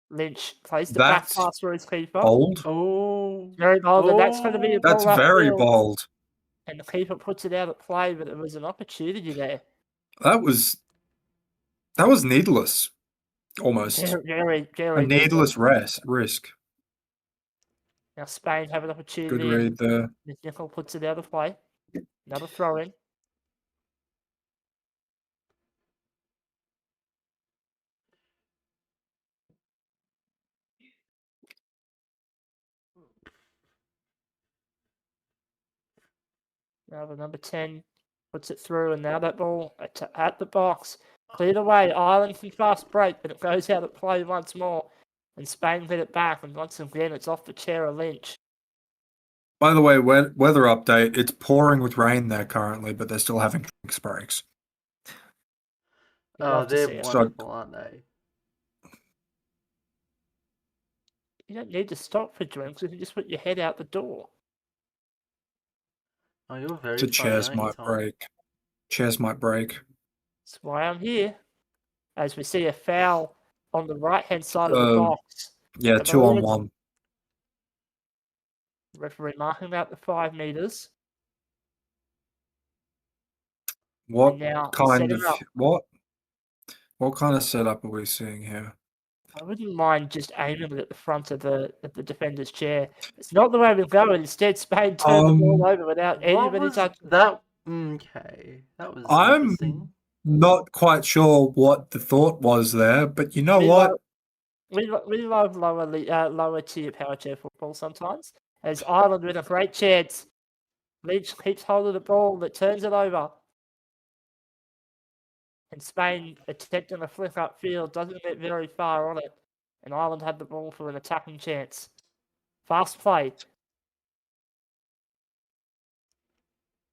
Lynch plays the back pass for his keeper. Bold. Oh, very bold. And that's going to be a ball. That's very bold. And the keeper puts it out at play, but it was an opportunity there. That was needless, almost. Very a needless risk. Now Spain have an opportunity. Good read there. McNichol puts it out of play. Another throw in. Now the number 10 puts it through, and now that ball at the box. Cleared away. Ireland can fast break, but it goes out at play once more. And Spain get it back, and once again it's off the chair of Lynch. By the way, weather update. It's pouring with rain there currently, but they're still having drinks breaks. Oh, they're wonderful, aren't they? You don't need to stop for drinks. You can just put your head out the door. Oh, you're very The chairs might break. Chairs might break. That's why I'm here. As we see a foul on the right-hand side of the box. Yeah, 2-on-1. Referee marking out the 5 meters. What kind of setup are we seeing here? I wouldn't mind just aiming it at the front of the defender's chair. It's not the way we go. Instead, Spain turned the ball over without What anybody was touching. that? Okay, that was I'm interesting. not quite sure what the thought was there, but you know We what? We love lower tier power chair football sometimes. As Ireland with a great chance, Lynch keeps hold of the ball that turns it over, and Spain attempting a flick upfield doesn't get very far on it, and Ireland had the ball for an attacking chance. Fast play.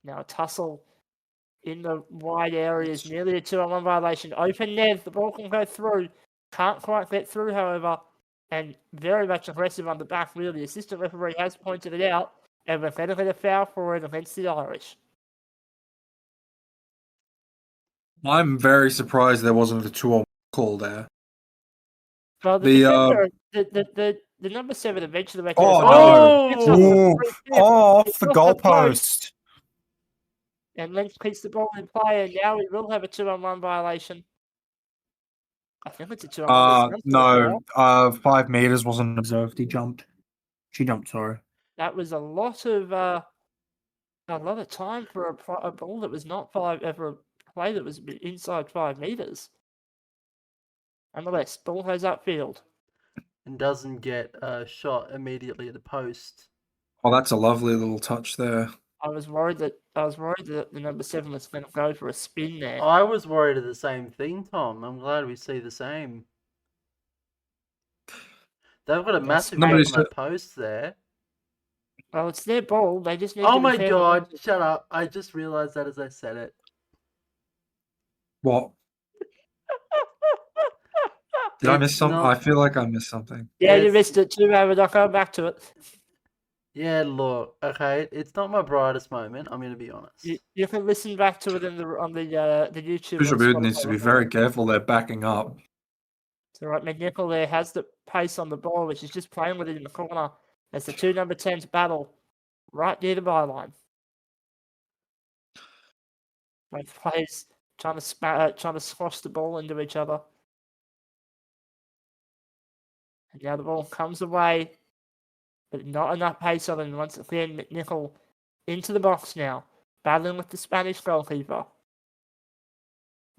Now a tussle in the wide areas, nearly a 2-on-1 violation. Open Nev, the ball can go through. Can't quite get through, however, and very much aggressive on the back, really. The assistant referee has pointed it out, and we're going to get a foul for it against the Irish. I'm very surprised there wasn't a 2-on call there. Well, the defender, the number 7 eventually went Oh, off the goalpost. And Lynch keeps the ball in play, and now we will have a 2-on-1 violation. I think it's a 2-on-1. No, 5 meters wasn't observed. He jumped. She jumped, sorry. That was a lot of time for a ball that was not ever a play that was inside 5 meters. Nonetheless, ball goes upfield. And doesn't get a shot immediately at the post. Oh, that's a lovely little touch there. I was worried that the number 7 was going to go for a spin there. I was worried of the same thing, Tom. I'm glad we see the same. They've got a massive hit on that post there. Well, it's their ball. They just need Oh to my god, shut up. I just realised that as I said it. What? Did I miss something? I feel like I missed something. Yeah, you missed it too, David. I'll come back to it. Yeah, look, okay, it's not my brightest moment. I'm going to be honest. You can listen back to it on the YouTube. Bishop Wood needs to be very careful. They're backing up. So right, McNichol there has the pace on the ball, which is just playing with it in the corner as the 2 number 10s battle right near the byline. Both players trying to squash the ball into each other. And now the ball comes away, but not enough pace on it. And once again, McNichol into the box now, battling with the Spanish goalkeeper.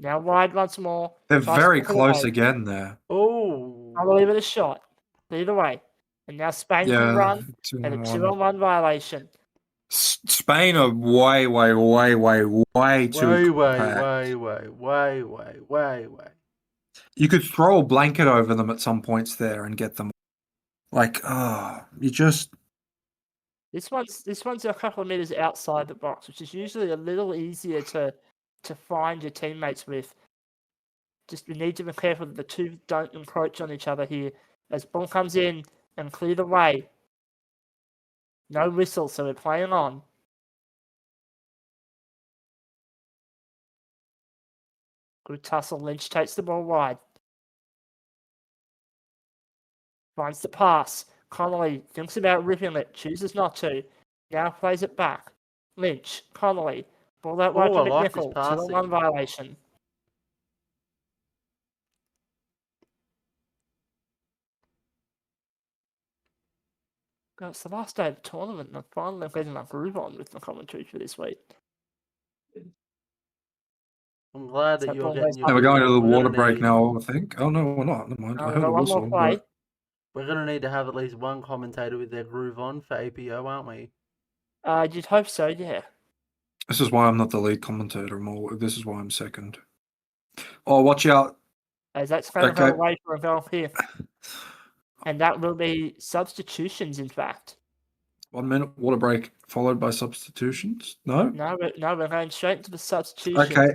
Now wide once more. They're very close again there. Oh. I'll leave it a shot. Either way. And now Spain can run and a 2-on-1 violation. Spain are way too way. You could throw a blanket over them at some points there and get them. Like, you just. This one's a couple of meters outside the box, which is usually a little easier to find your teammates with. Just we need to be careful that the two don't encroach on each other here. As ball comes in and clear the way. No whistle, so we're playing on. Good tussle. Lynch takes the ball wide. Finds the pass. Connolly thinks about ripping it. Chooses not to. Now plays it back. Lynch. Connolly. Ball out wide for McNichol. 2-on-1 violation. God, it's the last day of the tournament, and I'm finally getting a groove on with the commentary for this week. I'm glad that you're getting your... We're going to the water break now, I think. Oh, no, we're not. Never mind. I heard a whistle. One more play. We're going to need to have at least one commentator with their groove on for APO, aren't we? You'd hope so, yeah. This is why I'm not the lead commentator. This is why I'm second. Oh, watch out. As that's going to go away for a goal here. And that will be substitutions, in fact. 1 minute water break followed by substitutions? No? No, we're going straight into the substitutions. Okay.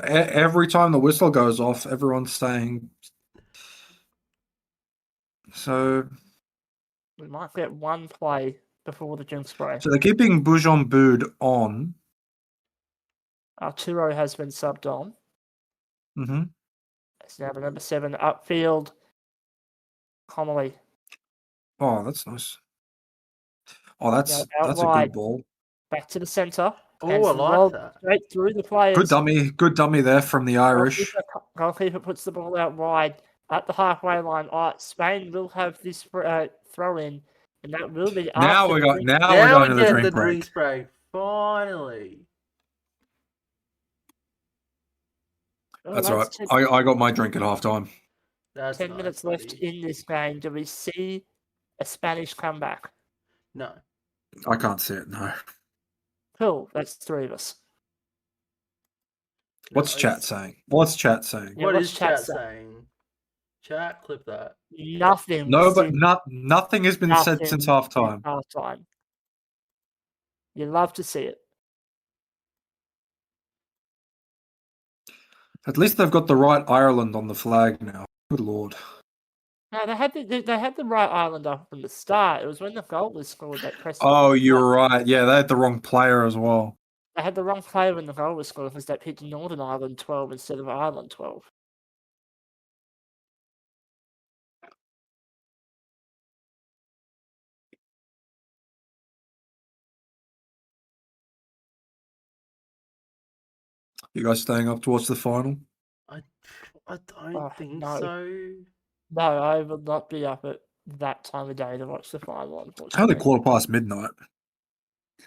Every time the whistle goes off, everyone's staying. So we might get one play before the drink spray. So they're keeping Boujon Boud on. Arturo has been subbed on. Mm-hmm. It's now the number 7 upfield. Connolly. Oh, that's nice. Oh, that's a good ball. Back to the centre. Oh, I like that. Straight through the players. Good dummy there from the Irish. Goalkeeper puts the ball out wide. at the halfway line. Spain will have this throw in, and that will be Now after we're the going. drink. Now we're Now going we to the get drink the break. drink spray. Finally. Oh, That's all right. that's I got my drink at halftime. That's 10 nice, minutes buddy. left in this game. Do we see a Spanish comeback? No. I can't see it. No. Cool, that's 3 of us. What's No, chat saying? What's chat saying? Yeah, What what's is chat chat saying? saying? Chat, clip that. Nothing. No, but since nothing has been said since halftime. halftime. You love to see it. At least they've got the right Ireland on the flag now. Good lord. No, they had the right island up from the start. It was when the goal was scored that pressed. Oh, you're right. Yeah, they had the wrong player as well. They had the wrong player when the goal was scored because they picked Northern Ireland 12 instead of Ireland 12. You guys staying up to watch the final? I don't think no. so. No, I will not be up at that time of day to watch the final, It's unfortunately. only midnight.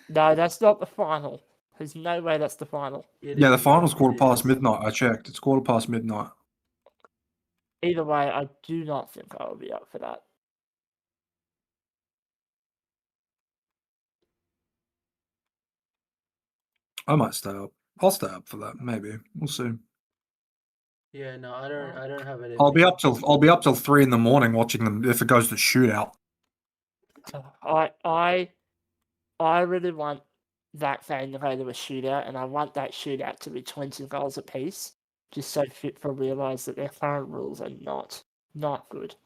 No, that's not the final. There's no way that's the final. Yeah, the final's It is. midnight. I checked. It's midnight. Either way, I do not think I will be up for that. I might stay up. I'll stay up for that. Maybe we'll see. Yeah, no, I don't have it. I'll be up till 3 in the morning watching them if it goes to shootout. I really want that game to go to a shootout, and I want that shootout to be 20 goals apiece, just so FIFA realise that their current rules are not good.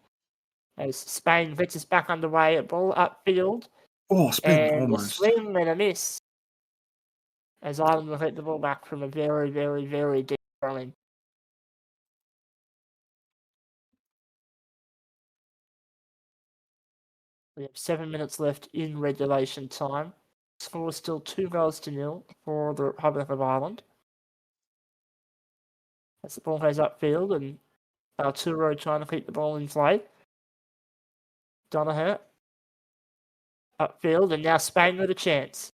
As Spain gets us back underway, a ball upfield, Oh, Spain and almost. a swing and a miss. As Ireland will hit the ball back from a very, very, very deep throw in. We have 7 minutes left in regulation time. Score is still 2-0 for the Republic of Ireland. As the ball goes upfield, and Arturo trying to keep the ball in play. Donoghue upfield, and now Spain with a chance.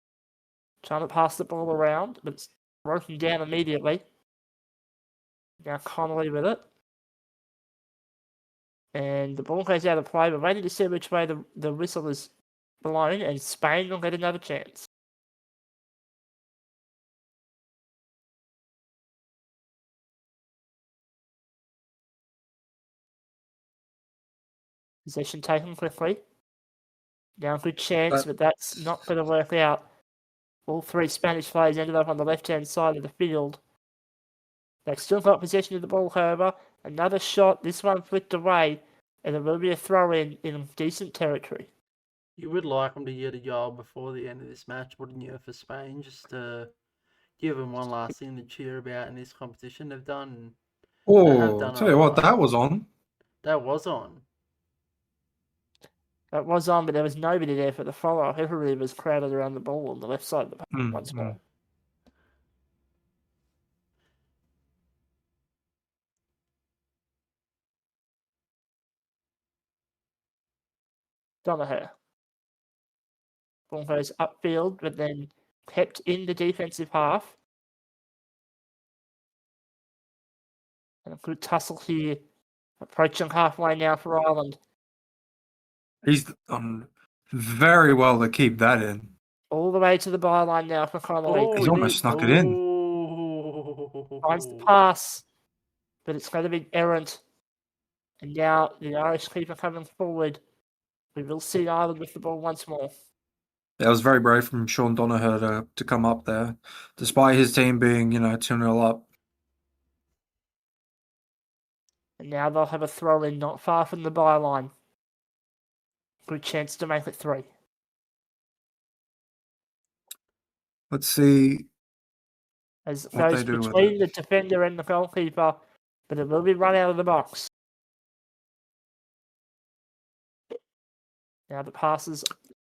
Trying to pass the ball around, but it's broken down immediately. Now Connolly with it. And the ball goes out of play. We're waiting to see which way the whistle is blown, and Spain will get another chance. Possession taken quickly. Now a good chance, but that's not going to work out. All 3 Spanish players ended up on the left-hand side of the field. They've still got possession of the ball, however. Another shot, this one flicked away, and it will be a throw-in in decent territory. You would like them to get a goal before the end of this match, wouldn't you, for Spain? Just to give them one last thing to cheer about in this competition. They have done Oh, tell you what, alright. that was on. That was on. That was on, but there was nobody there for the follow-up. Everybody was crowded around the ball on the left side of the park once more. Donoghue. Ball goes upfield, but then kept in the defensive half. And a good tussle here. Approaching halfway now for Ireland. He's done very well to keep that in. All the way to the byline now for Connolly. He's almost snuck it in. Finds the pass, but it's going to be errant. And now the Irish keeper coming forward. We will see Ireland with the ball once more. It was very brave from Sean Donoghue to come up there, despite his team being, 2-0 up. And now they'll have a throw in not far from the byline. Good chance to make it 3. Let's see As it what goes they do with between it. the defender and the goalkeeper, but it will be run out of the box. Now the pass is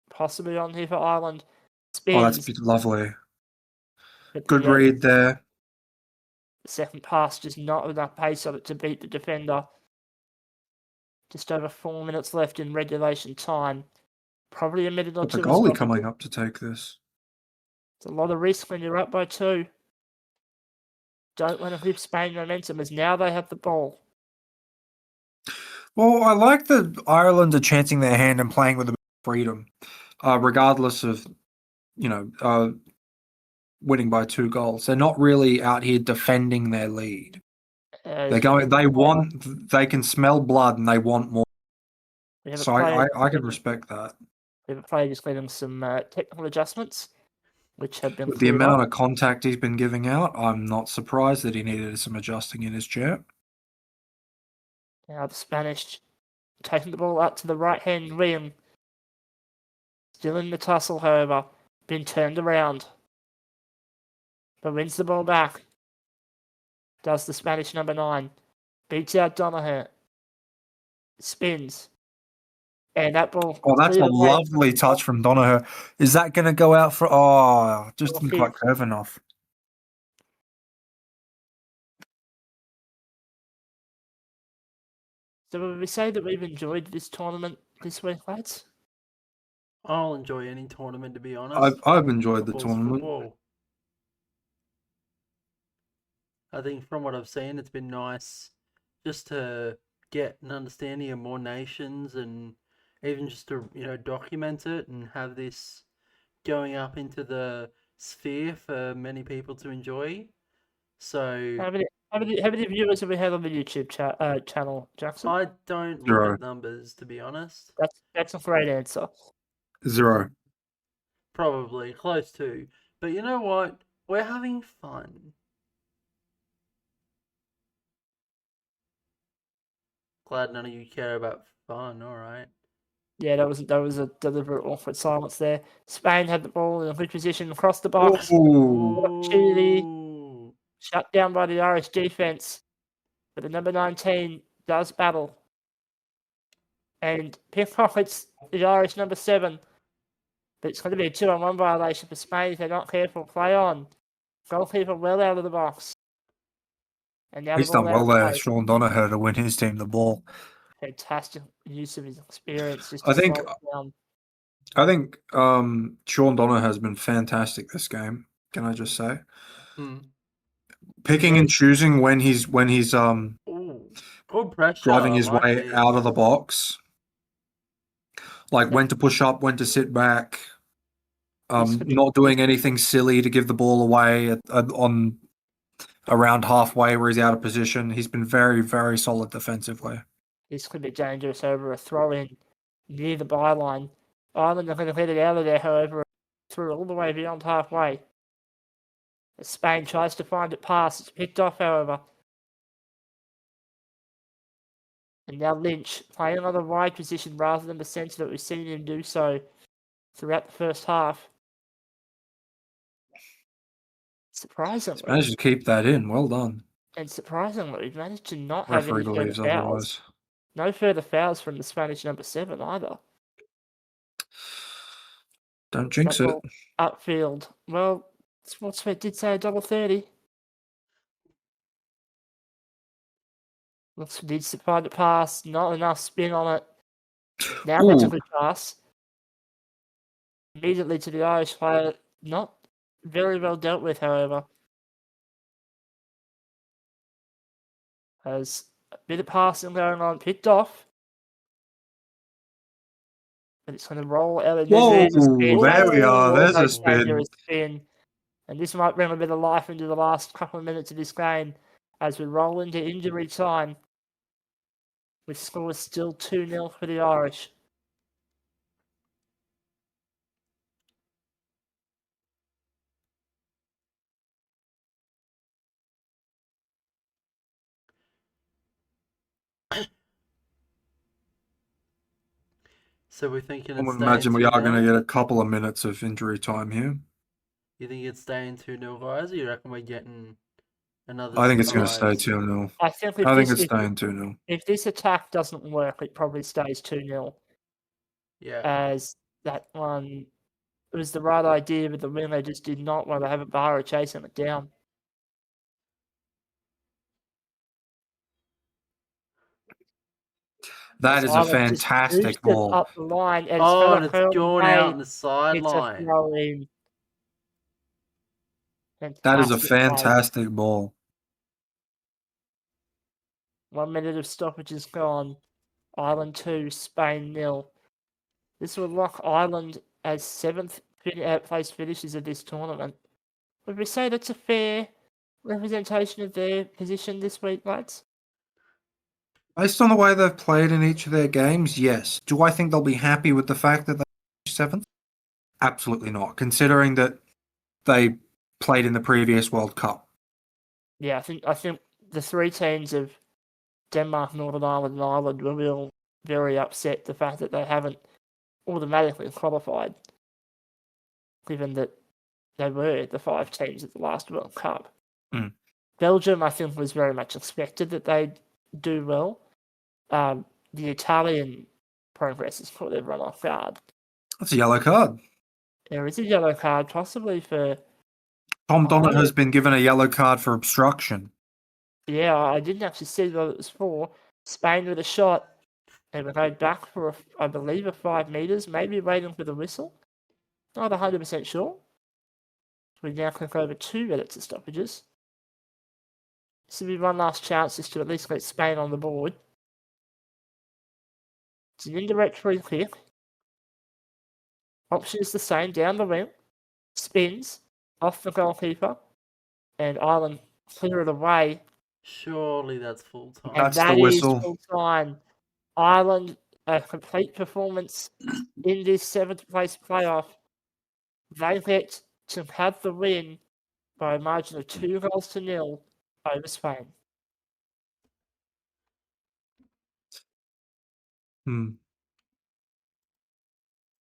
possibly on here for Ireland. Spins. Oh, that's lovely. But Good read there. The second pass just not enough pace on it to beat the defender. Just over 4 minutes left in regulation time. Probably a minute or But the two. As goalie well. coming up to take this. It's a lot of risk when you're up by 2. Don't want to flip Spain momentum as now they have the ball. Well, I like that Ireland are chancing their hand and playing with a bit of freedom, regardless of, winning by 2 goals. They're not really out here defending their lead. They're going. They can smell blood and they want more. So I can respect that. We have a player just getting some technical adjustments, which have been With the cleared amount up. of contact he's been giving out, I'm not surprised that he needed some adjusting in his chair. Now the Spanish taking the ball out to the right-hand wing. Still in the tussle, however. Been turned around. But wins the ball back. Does the Spanish number 9. Beats out Donoghue. Spins. And that ball... Oh, that's a lovely touch from Donoghue. Is that going to go out for... Oh, just didn't quite curve enough. So would we say that we've enjoyed this tournament this week, lads? I'll enjoy any tournament, to be honest. I've enjoyed the Football's tournament. Football. I think from what I've seen, it's been nice just to get an understanding of more nations and even just to, document it and have this going up into the sphere for many people to enjoy. So How many viewers have we had on the YouTube channel, Jackson? I don't look at numbers, to be honest. That's a great answer. 0. Probably close to. But you know what? We're having fun. Glad none of you care about fun. All right. Yeah, that was a deliberate awkward silence there. Spain had the ball in a good position across the box. Opportunity shut down by the Irish defense, but the number 19 does battle and pickpockets the Irish number 7. But it's going to be a 2-on-1 violation for Spain if they're not careful. Play on. Goalkeeper well out of the box. And now he's done well there, Sean Donoghue, to win his team the ball. Fantastic use of his experience. Just I think Sean Donoghue has been fantastic this game. Can I just say? Picking and choosing when he's good pressure, driving his way out of the box, like when to push up, when to sit back, not doing anything silly to give the ball away on around halfway where he's out of position. He's been very, very solid defensively. This could be dangerous over a throw-in near the byline. Ireland are going to let it out of there, however, through all the way beyond halfway. As Spain tries to find it past, it's picked off, however. And now Lynch playing on the wide position rather than the centre that we've seen him do so throughout the first half. Surprisingly. He's managed to keep that in. Well done. And surprisingly, we've managed to not have any further fouls. Otherwise. No further fouls from the Spanish number 7 either. Don't jinx it. Upfield. Well, Sportsbet did say $1.30. Looks needs to find a pass. Not enough spin on it. Now that's a good pass. Immediately to the Irish player. Not very well dealt with, however. Has a bit of passing going on. Picked off. But it's going to roll out of there we are. There's a spin. And this might bring a bit of life into the last couple of minutes of this game as we roll into injury time. With scores still 2-0 for the Irish. So we're thinking. I would imagine we are going to get a couple of minutes of injury time here. You think it's staying 2-0, guys, or you reckon we're getting another? I think it's going to stay 2-0. I think it's staying 2-0. If this attack doesn't work, it probably stays 2-0. Yeah. As that one, it was the right idea, but the winger just did not want to have a Barra chasing it down. That as is a Ireland just fantastic boosted ball. up the line, and it's Oh, going and to it's curl going out away. on the It's a sideline. throw in. That is a Fantastic play. fantastic ball. 1 minute of stoppages gone. Ireland 2, Spain 0. This will lock Ireland as 7th place finishers of this tournament. Would we say that's a fair representation of their position this week, lads? Based on the way they've played in each of their games, yes. Do I think they'll be happy with the fact that they finished 7th? Absolutely not, considering that they played in the previous World Cup. Yeah, I think the three teams of Denmark, Northern Ireland, and Ireland were all very upset the fact that they haven't automatically qualified, given that they were the 5 teams at the last World Cup. Mm. Belgium, I think, was very much expected that they'd do well. The Italian progress has caught everyone off guard. That's a yellow card. There is a yellow card, possibly for. Tom Byrne has been given a yellow card for obstruction. Yeah, I didn't actually see what it was for. Spain with a shot, and we're going back for, I believe, a 5 metres, maybe waiting for the whistle. Not 100% sure. We now click over 2 minutes of stoppages. This will be one last chance just to at least get Spain on the board. It's an indirect free kick. Option is the same, down the wing. Spins, off the goalkeeper, and Ireland clear it away. Surely that's full time. And That's the that is whistle. full time. Ireland, a complete performance in this 7th place playoff. They get to have the win by a margin of 2-0 over Spain.